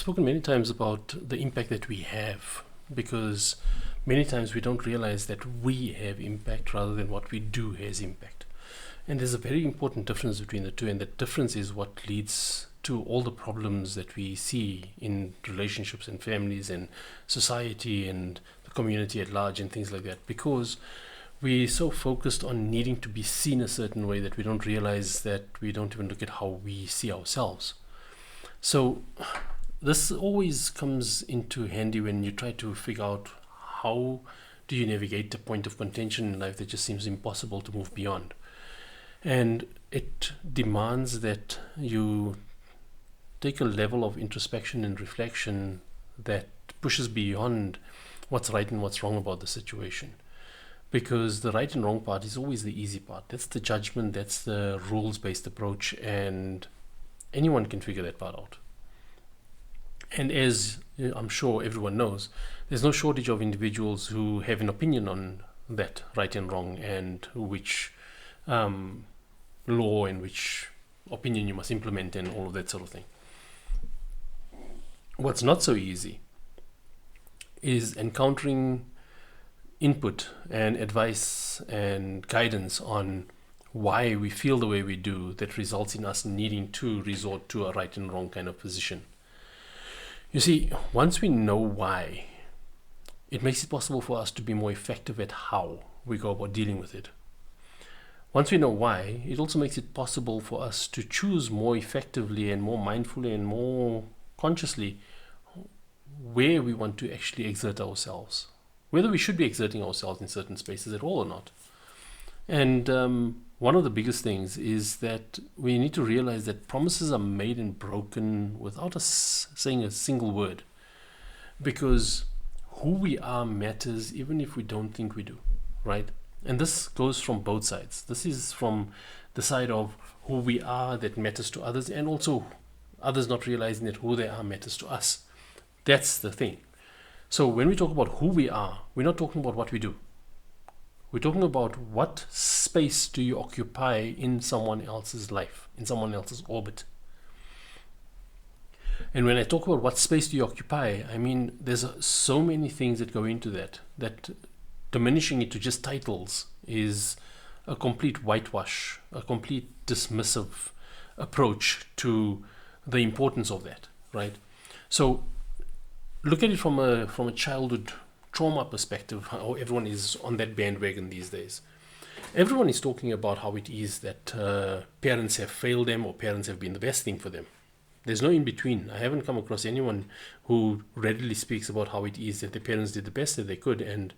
spoken many times about the impact that we have, because many times we don't realize that we have impact rather than what we do has impact. And there's a very important difference between the two, and that difference is what leads to all the problems that we see in relationships and families and society and the community at large and things like that, because we're so focused on needing to be seen a certain way that we don't realize that we don't even look at how we see ourselves. So this always comes into handy when you try to figure out how do you navigate a point of contention in life that just seems impossible to move beyond. And it demands that you take a level of introspection and reflection that pushes beyond what's right and what's wrong about the situation. Because the right and wrong part is always the easy part. That's the judgment, that's the rules-based approach, and anyone can figure that part out. And as I'm sure everyone knows, there's no shortage of individuals who have an opinion on that right and wrong, and which law and which opinion you must implement and all of that sort of thing. What's not so easy is encountering input and advice and guidance on why we feel the way we do that results in us needing to resort to a right and wrong kind of position. You see, once we know why, it makes it possible for us to be more effective at how we go about dealing with it. Once we know why, it also makes it possible for us to choose more effectively and more mindfully and more consciously where we want to actually exert ourselves, whether we should be exerting ourselves in certain spaces at all or not. And one of the biggest things is that we need to realize that promises are made and broken without us saying a single word, because who we are matters even if we don't think we do, right? And this goes from both sides. This is from the side of who we are that matters to others, and also others not realizing that who they are matters to us. That's the thing. So when we talk about who we are, we're not talking about what we do. We're talking about what space do you occupy in someone else's life, in someone else's orbit. And when I talk about what space do you occupy, I mean there's so many things that go into that diminishing it to just titles is a complete whitewash, a complete dismissive approach to the importance of that, right? So look at it from a childhood trauma perspective, how everyone is on that bandwagon these days. Everyone is talking about how it is that parents have failed them or parents have been the best thing for them. There's no in between. I haven't come across anyone who readily speaks about how it is that their parents did the best that they could, and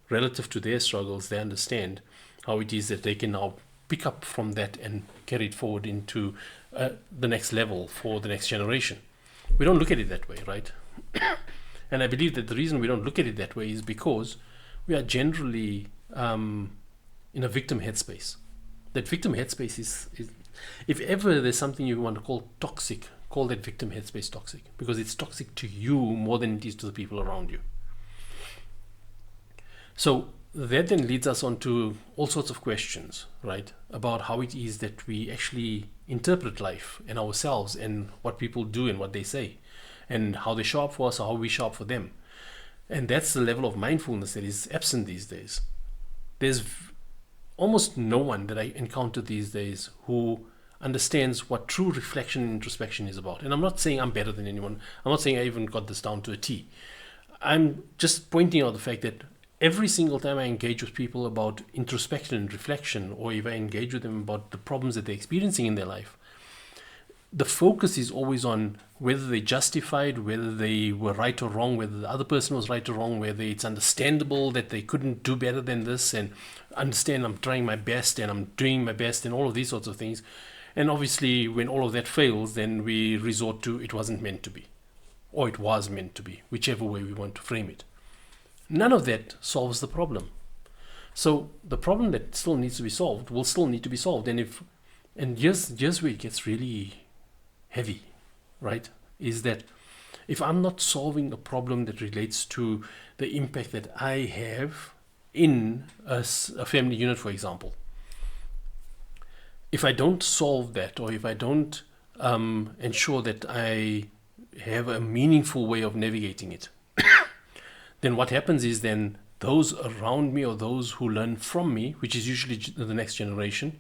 relative to their struggles, they understand how it is that they can now pick up from that and carry it forward into the next level for the next generation. We don't look at it that way, right? And I believe that the reason we don't look at it that way is because we are generally in a victim headspace. That victim headspace is, if ever there's something you want to call toxic, call that victim headspace toxic, because it's toxic to you more than it is to the people around you. So that then leads us on to all sorts of questions, right, about how it is that we actually interpret life and ourselves and what people do and what they say, and how they show up for us or how we show up for them. And that's the level of mindfulness that is absent these days. There's almost no one that I encounter these days who understands what true reflection and introspection is about. And I'm not saying I'm better than anyone. I'm not saying I even got this down to a T. I'm just pointing out the fact that every single time I engage with people about introspection and reflection, or if I engage with them about the problems that they're experiencing in their life, the focus is always on whether they justified, whether they were right or wrong, whether the other person was right or wrong, whether it's understandable that they couldn't do better than this, and understand I'm trying my best and I'm doing my best and all of these sorts of things. And obviously when all of that fails, then we resort to it wasn't meant to be, or it was meant to be, whichever way we want to frame it. None of that solves the problem. So the problem that still needs to be solved will still need to be solved. And here's where it gets really heavy, right? Is that if I'm not solving a problem that relates to the impact that I have in a family unit, for example, if I don't solve that, or if I don't ensure that I have a meaningful way of navigating it, then what happens is then those around me or those who learn from me, which is usually the next generation,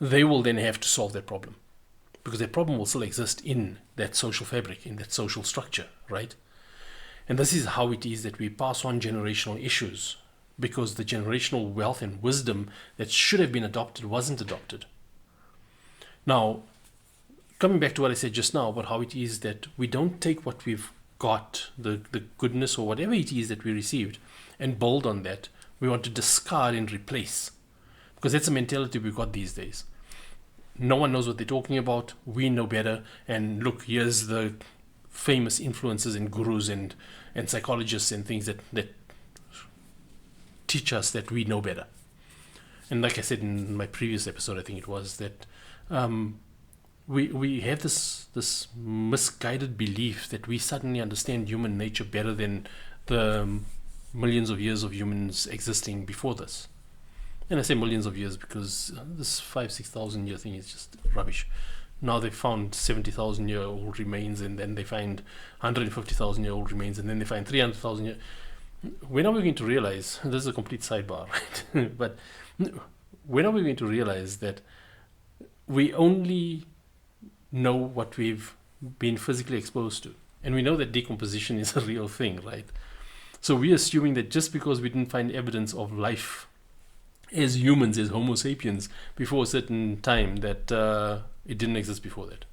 they will then have to solve that problem, because that problem will still exist in that social fabric, in that social structure, right? And this is how it is that we pass on generational issues, because the generational wealth and wisdom that should have been adopted wasn't adopted. Now, coming back to what I said just now about how it is that we don't take what we've got, the goodness or whatever it is that we received, and build on that. We want to discard and replace, because that's a mentality we've got these days. No one knows what they're talking about. We know better. And look, here's the famous influencers and gurus and psychologists and things that teach us that we know better. And like I said in my previous episode, I think it was, that we have this misguided belief that we suddenly understand human nature better than the millions of years of humans existing before this. And I say millions of years because this 5,000-6,000 year thing is just rubbish. Now they found 70,000 year old remains, and then they find 150,000 year old remains, and then they find 300,000 year. When are we going to realize, this is a complete sidebar, right? But when are we going to realize that we only know what we've been physically exposed to? And we know that decomposition is a real thing, right? So we're assuming that just because we didn't find evidence of life as humans, as Homo sapiens, before a certain time, that it didn't exist before that.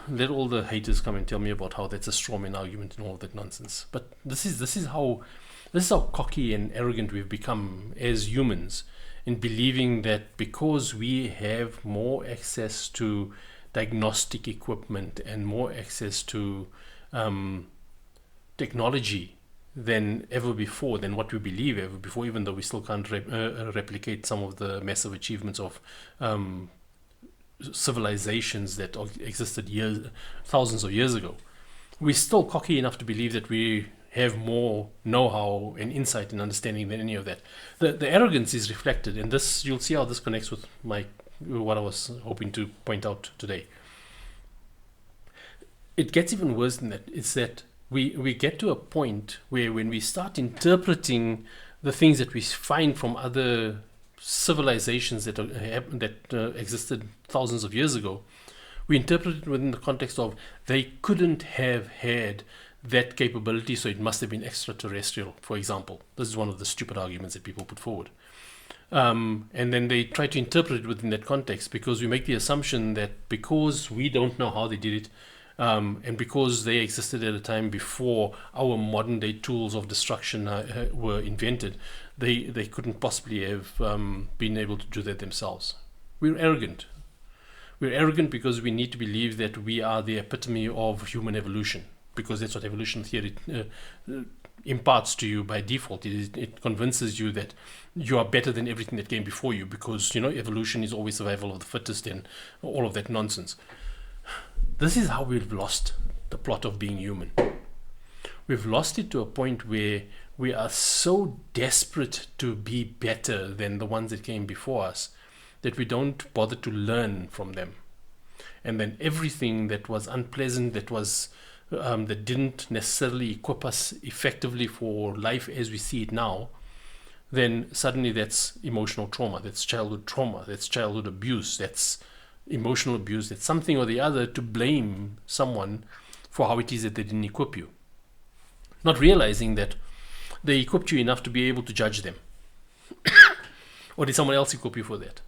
Let all the haters come and tell me about how that's a strawman argument and all that nonsense. But this is how cocky and arrogant we've become as humans, in believing that because we have more access to diagnostic equipment and more access to technology than ever before, than what we believe ever before, even though we still can't replicate some of the massive achievements of civilizations that existed thousands of years ago. We're still cocky enough to believe that we have more know-how and insight and understanding than any of that. The arrogance is reflected, and this, you'll see how this connects with what I was hoping to point out today. It gets even worse than that. It's that we get to a point where when we start interpreting the things that we find from other civilizations that existed thousands of years ago, we interpret it within the context of they couldn't have had that capability, so it must have been extraterrestrial, for example. This is one of the stupid arguments that people put forward. And then they try to interpret it within that context, because we make the assumption that because we don't know how they did it, and because they existed at a time before our modern day tools of destruction were invented, they couldn't possibly have been able to do that themselves. We're arrogant. We're arrogant because we need to believe that we are the epitome of human evolution, because that's what evolution theory imparts to you by default. It convinces you that you are better than everything that came before you, because evolution is always survival of the fittest and all of that nonsense. This is how we've lost the plot of being human. We've lost it to a point where we are so desperate to be better than the ones that came before us that we don't bother to learn from them. And then everything that was unpleasant, that was that didn't necessarily equip us effectively for life as we see it now, then suddenly that's emotional trauma, that's childhood abuse, that's emotional abuse, that's something or the other to blame someone for how it is that they didn't equip you. Not realizing that they equipped you enough to be able to judge them. Or did someone else equip you for that?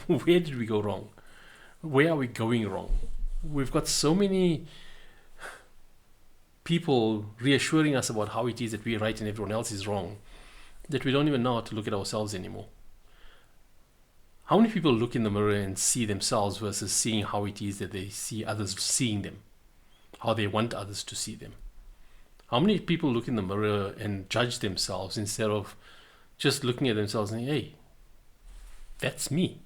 Where did we go wrong? Where are we going wrong? We've got so many people reassuring us about how it is that we're right and everyone else is wrong, that we don't even know how to look at ourselves anymore. How many people look in the mirror and see themselves versus seeing how it is that they see others seeing them, how they want others to see them? How many people look in the mirror and judge themselves instead of just looking at themselves and saying, hey, that's me,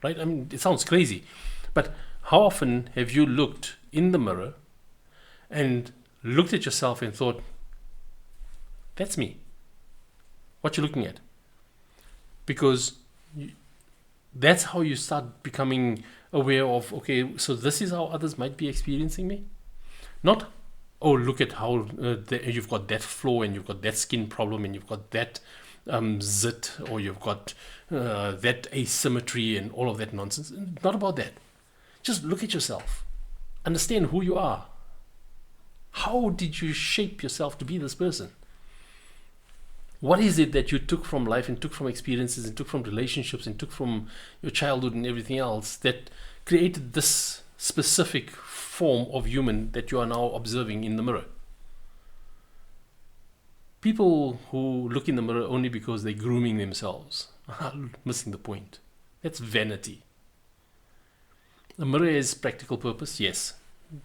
right? I mean, it sounds crazy, but how often have you looked in the mirror and looked at yourself and thought, that's me? What you're looking at? Because That's how you start becoming aware of, okay, so this is how others might be experiencing me. Not, oh, look at how you've got that flaw and you've got that skin problem and you've got that zit, or you've got that asymmetry and all of that nonsense. Not about that. Just look at yourself. Understand who you are. How did you shape yourself to be this person? What is it that you took from life and took from experiences and took from relationships and took from your childhood and everything else that created this specific form of human that you are now observing in the mirror? People who look in the mirror only because they're grooming themselves are missing the point. That's vanity. The mirror has practical purpose, yes.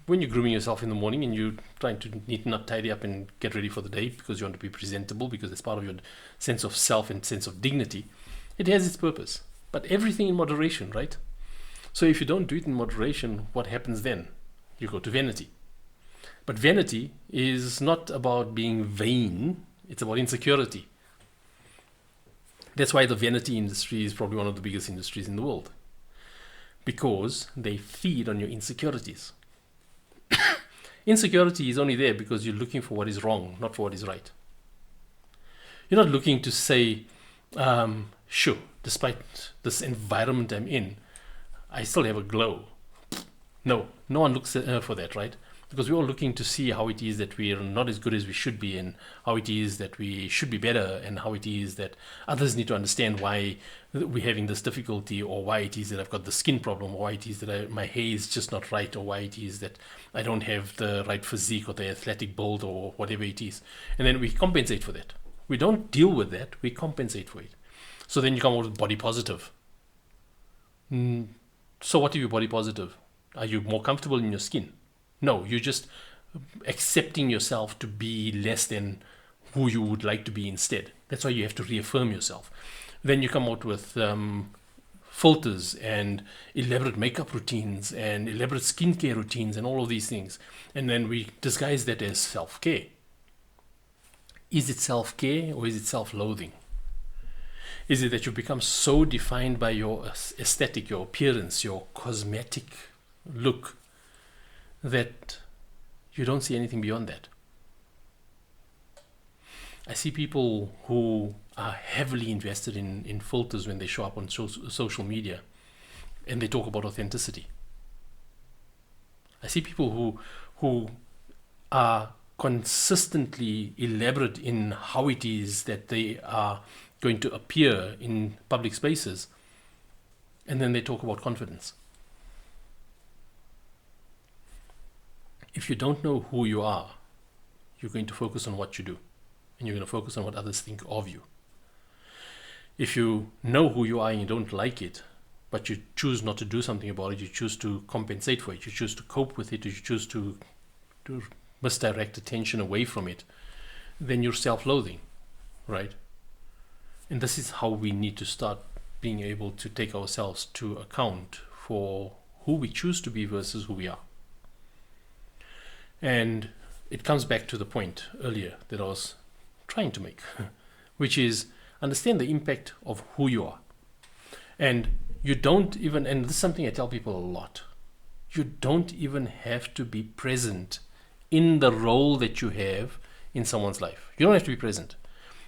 When you're grooming yourself in the morning and you're trying to neaten up, tidy up and get ready for the day because you want to be presentable, because it's part of your sense of self and sense of dignity, it has its purpose. But everything in moderation, right? So if you don't do it in moderation, what happens then? You go to vanity. But vanity is not about being vain, it's about insecurity. That's why the vanity industry is probably one of the biggest industries in the world. Because they feed on your insecurities. Insecurity is only there because you're looking for what is wrong, not for what is right. You're not looking to say, sure, despite this environment I'm in, I still have a glow. No one looks for that, right? Because we're all looking to see how it is that we are not as good as we should be, and how it is that we should be better, and how it is that others need to understand why we're having this difficulty, or why it is that I've got the skin problem, or why it is that my hair is just not right, or why it is that I don't have the right physique or the athletic build or whatever it is. And then we compensate for that. We don't deal with that, we compensate for it. So then you come out with body positive. So what if you're body positive? Are you more comfortable in your skin? No, you're just accepting yourself to be less than who you would like to be instead. That's why you have to reaffirm yourself. Then you come out with filters and elaborate makeup routines and elaborate skincare routines and all of these things. And then we disguise that as self-care. Is it self-care or is it self-loathing? Is it that you become so defined by your aesthetic, your appearance, your cosmetic look, that you don't see anything beyond that? I see people who are heavily invested in filters when they show up on social media, and they talk about authenticity. I see people who are consistently elaborate in how it is that they are going to appear in public spaces, and then they talk about confidence. If you don't know who you are, you're going to focus on what you do, and you're going to focus on what others think of you. If you know who you are and you don't like it, but you choose not to do something about it, you choose to compensate for it, you choose to cope with it, you choose to misdirect attention away from it, then you're self-loathing, right? And this is how we need to start being able to take ourselves to account for who we choose to be versus who we are. And it comes back to the point earlier that I was trying to make, which is understand the impact of who you are. And you don't even, and this is something I tell people a lot, you don't even have to be present in the role that you have in someone's life. You don't have to be present.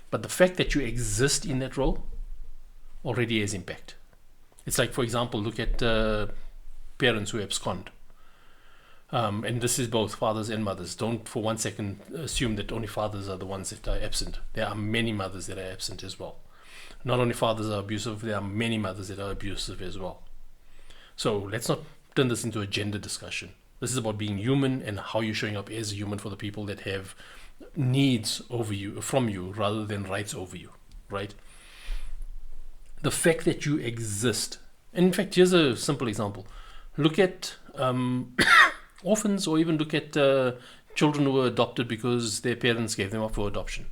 But the fact that you exist in that role already has impact. It's like, for example, look at parents who abscond. And this is both fathers and mothers. Don't for one second assume that only fathers are the ones that are absent. There are many mothers that are absent as well. Not only fathers are abusive, there are many mothers that are abusive as well. So let's not turn this into a gender discussion. This is about being human and how you're showing up as a human for the people that have needs over you, from you, rather than rights over you, right? The fact that you exist. And in fact, here's a simple example. Look at orphans, or even look at children who were adopted because their parents gave them up for adoption,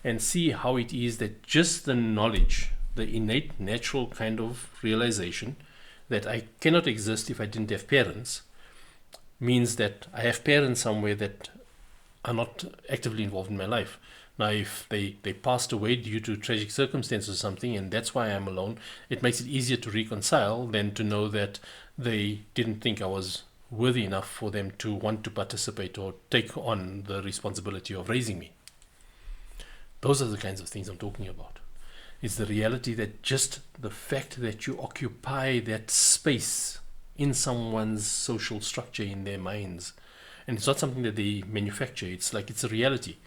and see how it is that just the knowledge, the innate natural kind of realization that I cannot exist if I didn't have parents, means that I have parents somewhere that are not actively involved in my life. Now, if they passed away due to tragic circumstances or something, and that's why I'm alone, it makes it easier to reconcile than to know that they didn't think I was worthy enough for them to want to participate or take on the responsibility of raising me. Those are the kinds of things I'm talking about. It's the reality that just the fact that you occupy that space in someone's social structure in their minds, and it's not something that they manufacture, it's like it's a reality.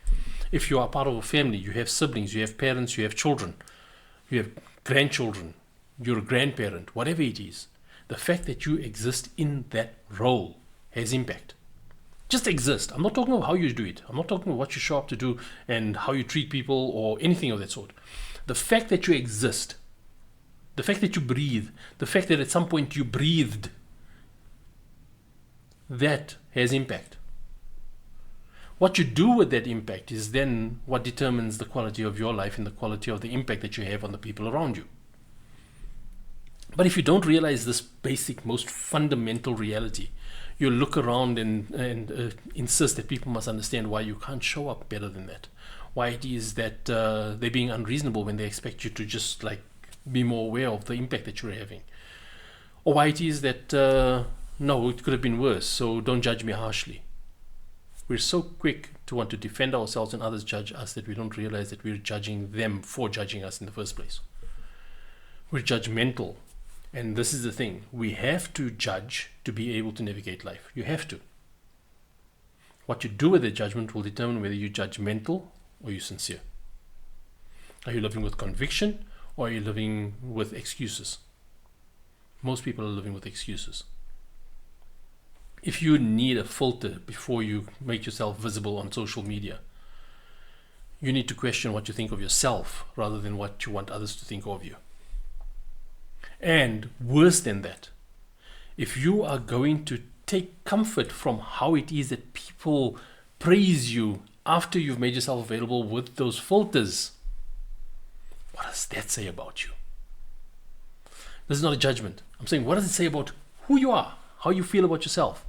If you are part of a family, you have siblings, you have parents, you have children, you have grandchildren, you're a grandparent, whatever it is, the fact that you exist in that role has impact. Just exist. I'm not talking about how you do it. I'm not talking about what you show up to do and how you treat people or anything of that sort. The fact that you exist, the fact that you breathe, the fact that at some point you breathed, that has impact. What you do with that impact is then what determines the quality of your life and the quality of the impact that you have on the people around you. But if you don't realize this basic, most fundamental reality, you look around and insist that people must understand why you can't show up better than that. Why it is that they're being unreasonable when they expect you to just like be more aware of the impact that you're having. Or why it is that, no, it could have been worse, so don't judge me harshly. We're so quick to want to defend ourselves and others judge us that we don't realize that we're judging them for judging us in the first place. We're judgmental. And this is the thing. We have to judge to be able to navigate life. You have to. What you do with the judgment will determine whether you're judgmental or you're sincere. Are you living with conviction or are you living with excuses? Most people are living with excuses. If you need a filter before you make yourself visible on social media, you need to question what you think of yourself rather than what you want others to think of you. And worse than that, if you are going to take comfort from how it is that people praise you after you've made yourself available with those filters, what does that say about you? This is not a judgment. I'm saying, what does it say about who you are, how you feel about yourself?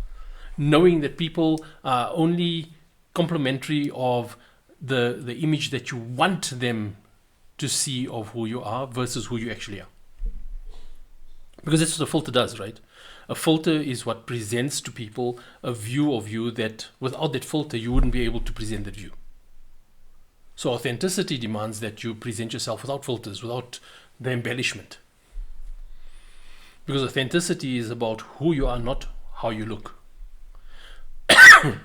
Knowing that people are only complimentary of the image that you want them to see of who you are versus who you actually are. Because that's what a filter does, right? A filter is what presents to people a view of you that without that filter, you wouldn't be able to present that view. So authenticity demands that you present yourself without filters, without the embellishment. Because authenticity is about who you are, not how you look.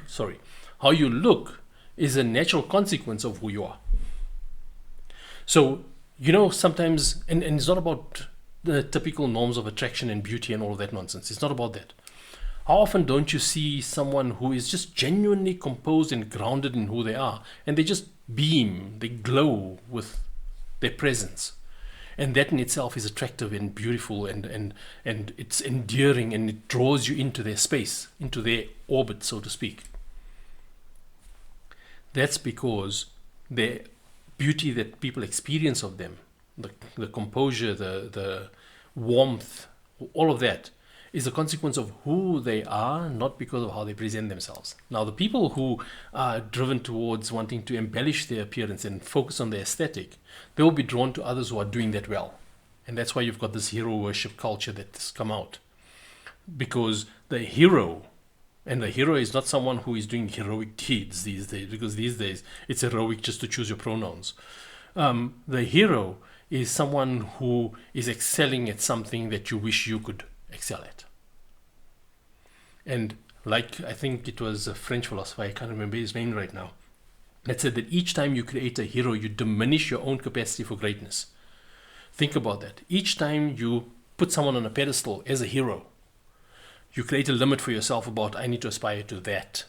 Sorry. How you look is a natural consequence of who you are. So, sometimes, and it's not about the typical norms of attraction and beauty and all of that nonsense. It's not about that. How often don't you see someone who is just genuinely composed and grounded in who they are, and they just beam, they glow with their presence, and that in itself is attractive and beautiful, and it's endearing, and it draws you into their space, into their orbit, so to speak. That's because the beauty that people experience of them, the composure, the warmth, all of that is a consequence of who they are, not because of how they present themselves. Now, the people who are driven towards wanting to embellish their appearance and focus on their aesthetic, they will be drawn to others who are doing that well. And that's why you've got this hero worship culture that's come out. Because the hero, and the hero is not someone who is doing heroic deeds these days, because these days it's heroic just to choose your pronouns. The hero is someone who is excelling at something that you wish you could excel at. And like, I think it was a French philosopher, I can't remember his name right now, that said that each time you create a hero, you diminish your own capacity for greatness. Think about that. Each time you put someone on a pedestal as a hero, you create a limit for yourself about, I need to aspire to that.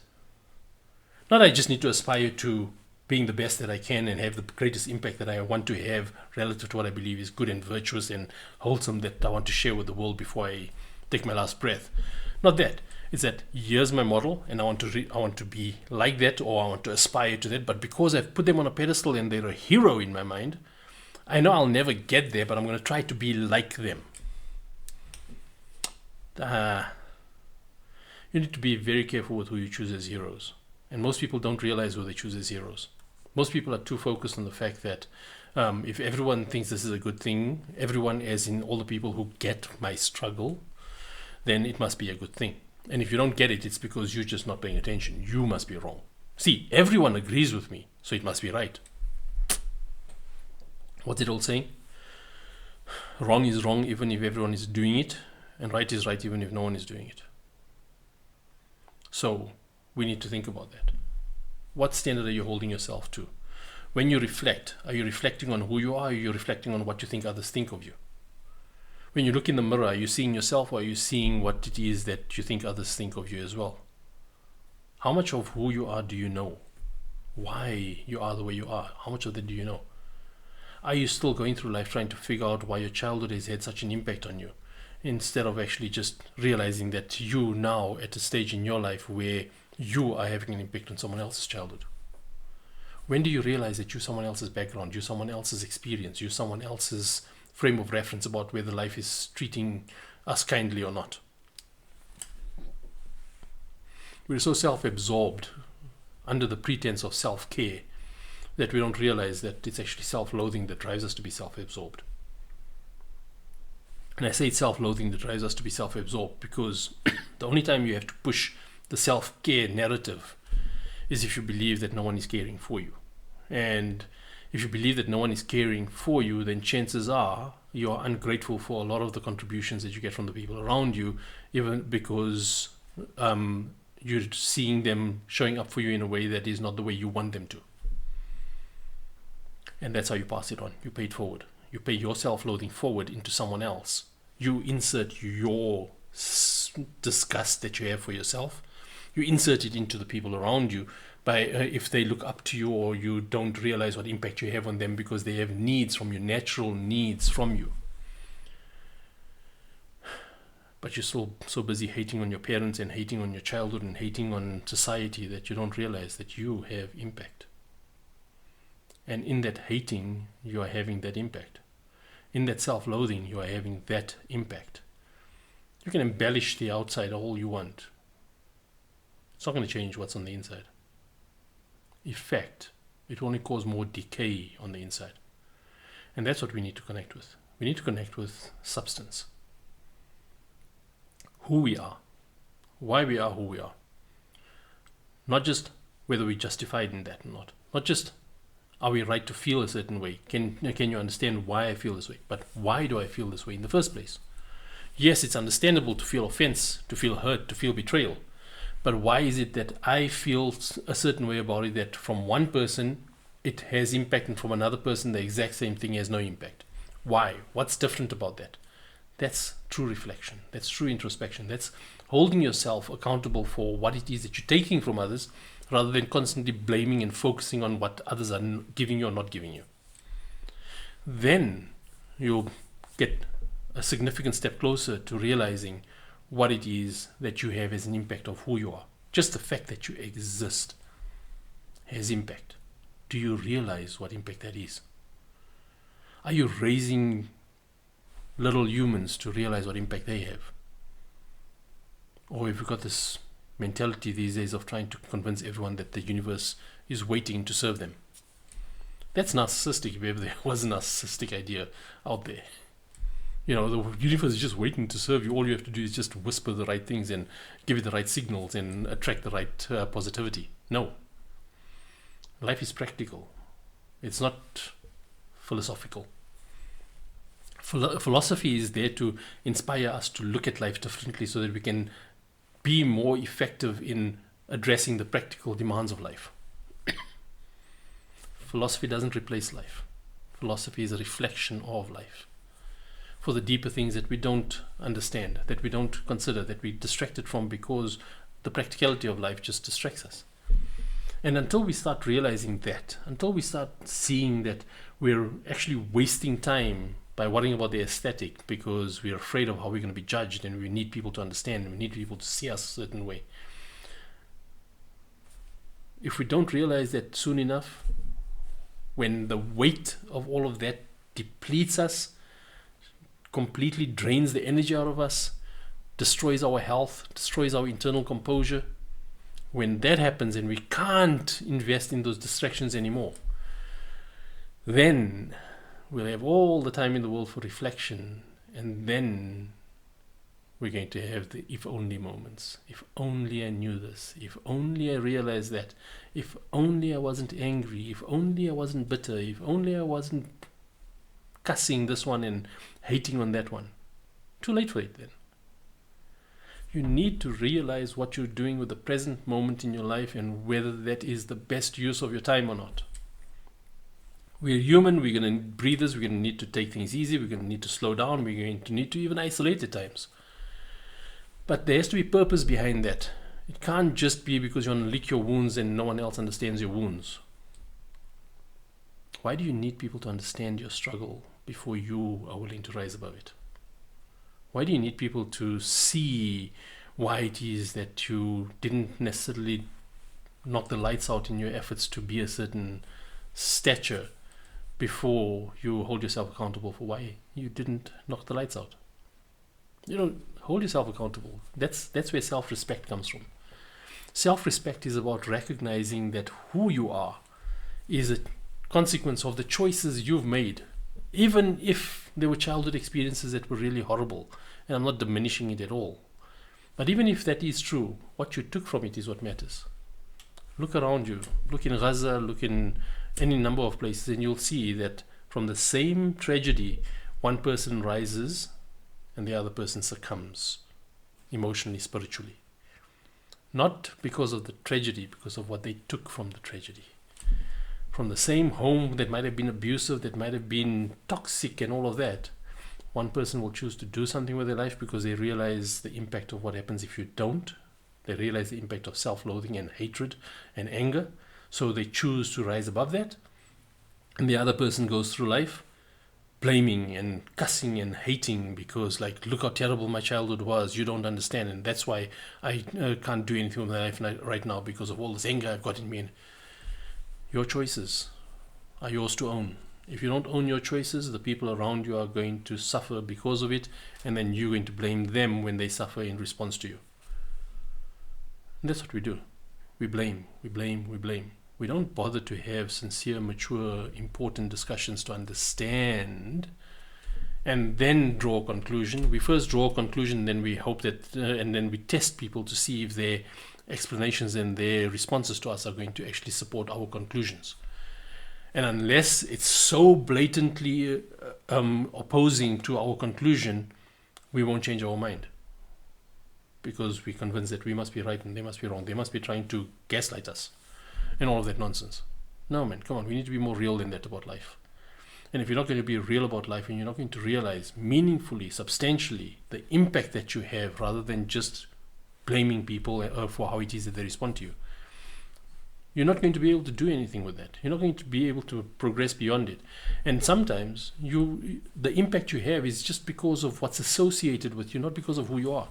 Not I just need to aspire to being the best that I can and have the greatest impact that I want to have relative to what I believe is good and virtuous and wholesome that I want to share with the world before I take my last breath. Not that. It's that here's my model and I want to be like that, or I want to aspire to that, but because I've put them on a pedestal and they're a hero in my mind, I know I'll never get there, but I'm going to try to be like them. You need to be very careful with who you choose as heroes. And most people don't realize who they choose as heroes. Most people are too focused on the fact that if everyone thinks this is a good thing, everyone, as in all the people who get my struggle, then it must be a good thing. And if you don't get it, it's because you're just not paying attention. You must be wrong. See, everyone agrees with me, so it must be right. What's it all saying? Wrong is wrong even if everyone is doing it, and right is right even if no one is doing it. So we need to think about that. What standard are you holding yourself to? When you reflect, are you reflecting on who you are, or are you reflecting on what you think others think of you? When you look in the mirror, are you seeing yourself, or are you seeing what it is that you think others think of you as well? How much of who you are do you know? Why you are the way you are? How much of that do you know? Are you still going through life trying to figure out why your childhood has had such an impact on you, instead of actually just realizing that you now at a stage in your life where you are having an impact on someone else's childhood? When do you realize that you're someone else's background, you're someone else's experience, you're someone else's frame of reference about whether life is treating us kindly or not? We're so self-absorbed under the pretense of self-care that we don't realize that it's actually self-loathing that drives us to be self-absorbed. And I say it's self-loathing that drives us to be self-absorbed because the only time you have to push the self-care narrative is if you believe that no one is caring for you. And if you believe that no one is caring for you, then chances are you are ungrateful for a lot of the contributions that you get from the people around you, even because you're seeing them showing up for you in a way that is not the way you want them to. And that's how you pass it on. You pay it forward. You pay your self-loathing forward into someone else. You insert your disgust that you have for yourself. You insert it into the people around you by if they look up to you, or you don't realize what impact you have on them because they have needs from you, natural needs from you. But you're still so busy hating on your parents and hating on your childhood and hating on society that you don't realize that you have impact. And in that hating, you are having that impact. In that self-loathing, you are having that impact. You can embellish the outside all you want. It's not going to change what's on the inside. In fact, it will only cause more decay on the inside. And that's what we need to connect with. We need to connect with substance. Who we are. Why we are who we are. Not just whether we're justified in that or not. Not just are we right to feel a certain way. Can you understand why I feel this way? But why do I feel this way in the first place? Yes, it's understandable to feel offense, to feel hurt, to feel betrayal. But why is it that I feel a certain way about it that from one person it has impact and from another person the exact same thing has no impact? Why? What's different about that? That's true reflection. That's true introspection. That's holding yourself accountable for what it is that you're taking from others, rather than constantly blaming and focusing on what others are giving you or not giving you. Then you'll get a significant step closer to realizing what it is that you have as an impact of who you are. Just the fact that you exist has impact. Do you realize what impact that is? Are you raising little humans to realize what impact they have? Or have you got this mentality these days of trying to convince everyone that the universe is waiting to serve them? That's narcissistic, if ever there was a narcissistic idea out there. You know, the universe is just waiting to serve you. All you have to do is just whisper the right things and give it the right signals and attract the right positivity. No. Life is practical. It's not philosophical. Philosophy is there to inspire us to look at life differently so that we can be more effective in addressing the practical demands of life. Philosophy doesn't replace life. Philosophy is a reflection of life. For the deeper things that we don't understand, that we don't consider, that we're distracted from because the practicality of life just distracts us. And until we start realizing that, until we start seeing that we're actually wasting time by worrying about the aesthetic because we're afraid of how we're going to be judged and we need people to understand and we need people to see us a certain way. If we don't realize that soon enough, when the weight of all of that depletes us, completely drains the energy out of us, destroys our health, destroys our internal composure, when that happens and we can't invest in those distractions anymore, Then we'll have all the time in the world for reflection, and then we're going to have the if only moments. If only I knew this. If only I realized that. If only I wasn't angry. If only I wasn't bitter. If only I wasn't cussing this one and hating on that one. Too late for it then. You need to realize what you're doing with the present moment in your life and whether that is the best use of your time or not. We're human, we're going to breathe this, we're going to need to take things easy, we're going to need to slow down, we're going to need to even isolate at times. But there has to be purpose behind that. It can't just be because you want to lick your wounds and no one else understands your wounds. Why do you need people to understand your struggle before you are willing to rise above it? Why do you need people to see why it is that you didn't necessarily knock the lights out in your efforts to be a certain stature before you hold yourself accountable for why you didn't knock the lights out? Hold yourself accountable. That's where self-respect comes from. Self-respect is about recognizing that who you are is a consequence of the choices you've made, even if there were childhood experiences that were really horrible, and I'm not diminishing it at all. But even if that is true, what you took from it is what matters. Look around you. Look in Gaza, look in any number of places, and you'll see that from the same tragedy, one person rises and the other person succumbs emotionally, spiritually. Not because of the tragedy, because of what they took from the tragedy. From the same home that might have been abusive, that might have been toxic and all of that, one person will choose to do something with their life because they realize the impact of what happens if you don't. They realize the impact of self-loathing and hatred and anger. So they choose to rise above that. And the other person goes through life blaming and cussing and hating because, like, look how terrible my childhood was. You don't understand. And that's why I can't do anything with my life right now because of all this anger I've got in me. And your choices are yours to own. If you don't own your choices, the people around you are going to suffer because of it, and then you're going to blame them when they suffer in response to you. And that's what we do. We blame, we blame, we blame. We don't bother to have sincere, mature, important discussions to understand and then draw a conclusion. We first draw a conclusion, then we hope that, and then we test people to see if their explanations and their responses to us are going to actually support our conclusions. And unless it's so blatantly opposing to our conclusion, we won't change our mind. Because we're convinced that we must be right and they must be wrong. They must be trying to gaslight us and all of that nonsense. No, man, come on. We need to be more real than that about life. And if you're not going to be real about life and you're not going to realize meaningfully, substantially, the impact that you have rather than just blaming people for how it is that they respond to you, you're not going to be able to do anything with that. You're not going to be able to progress beyond it. And sometimes the impact you have is just because of what's associated with you, not because of who you are.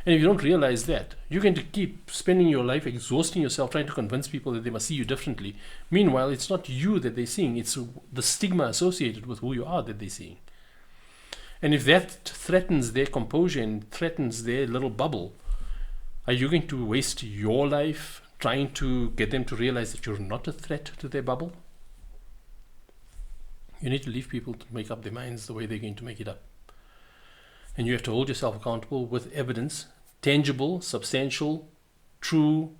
And if you don't realize that, you're going to keep spending your life exhausting yourself trying to convince people that they must see you differently. Meanwhile, it's not you that they're seeing, it's the stigma associated with who you are that they're seeing. And if that threatens their composure and threatens their little bubble, are you going to waste your life trying to get them to realize that you're not a threat to their bubble? You need to leave people to make up their minds the way they're going to make it up. And you have to hold yourself accountable with evidence, tangible, substantial, true,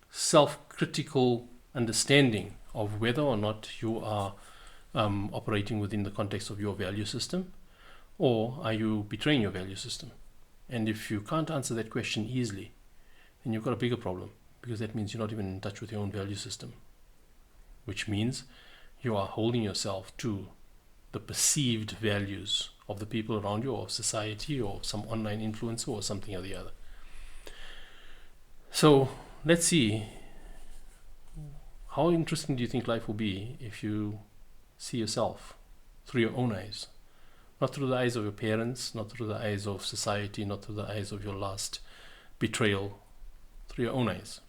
self-critical understanding of whether or not you are operating within the context of your value system, or are you betraying your value system? And if you can't answer that question easily, then you've got a bigger problem, because that means you're not even in touch with your own value system, which means you are holding yourself to the perceived values of the people around you, or society, or some online influencer, or something or the other. So let's see, how interesting do you think life will be if you see yourself through your own eyes, not through the eyes of your parents, not through the eyes of society, not through the eyes of your last betrayal, through your own eyes?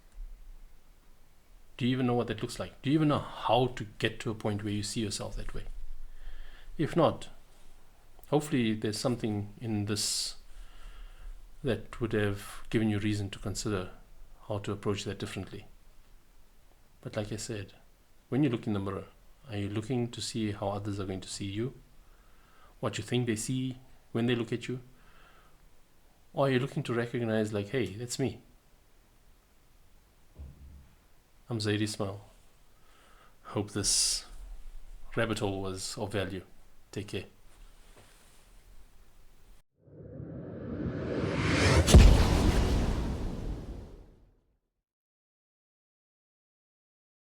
Do you even know what that looks like? Do you even know how to get to a point where you see yourself that way? If not, hopefully there's something in this that would have given you reason to consider how to approach that differently. But like I said, when you look in the mirror, Are you looking to see how others are going to see you? What you think they see when they look at you? Or are you looking to recognize, like, hey, that's me. I'm Zaid Ismail. Hope this rabbit hole was of value. Take care.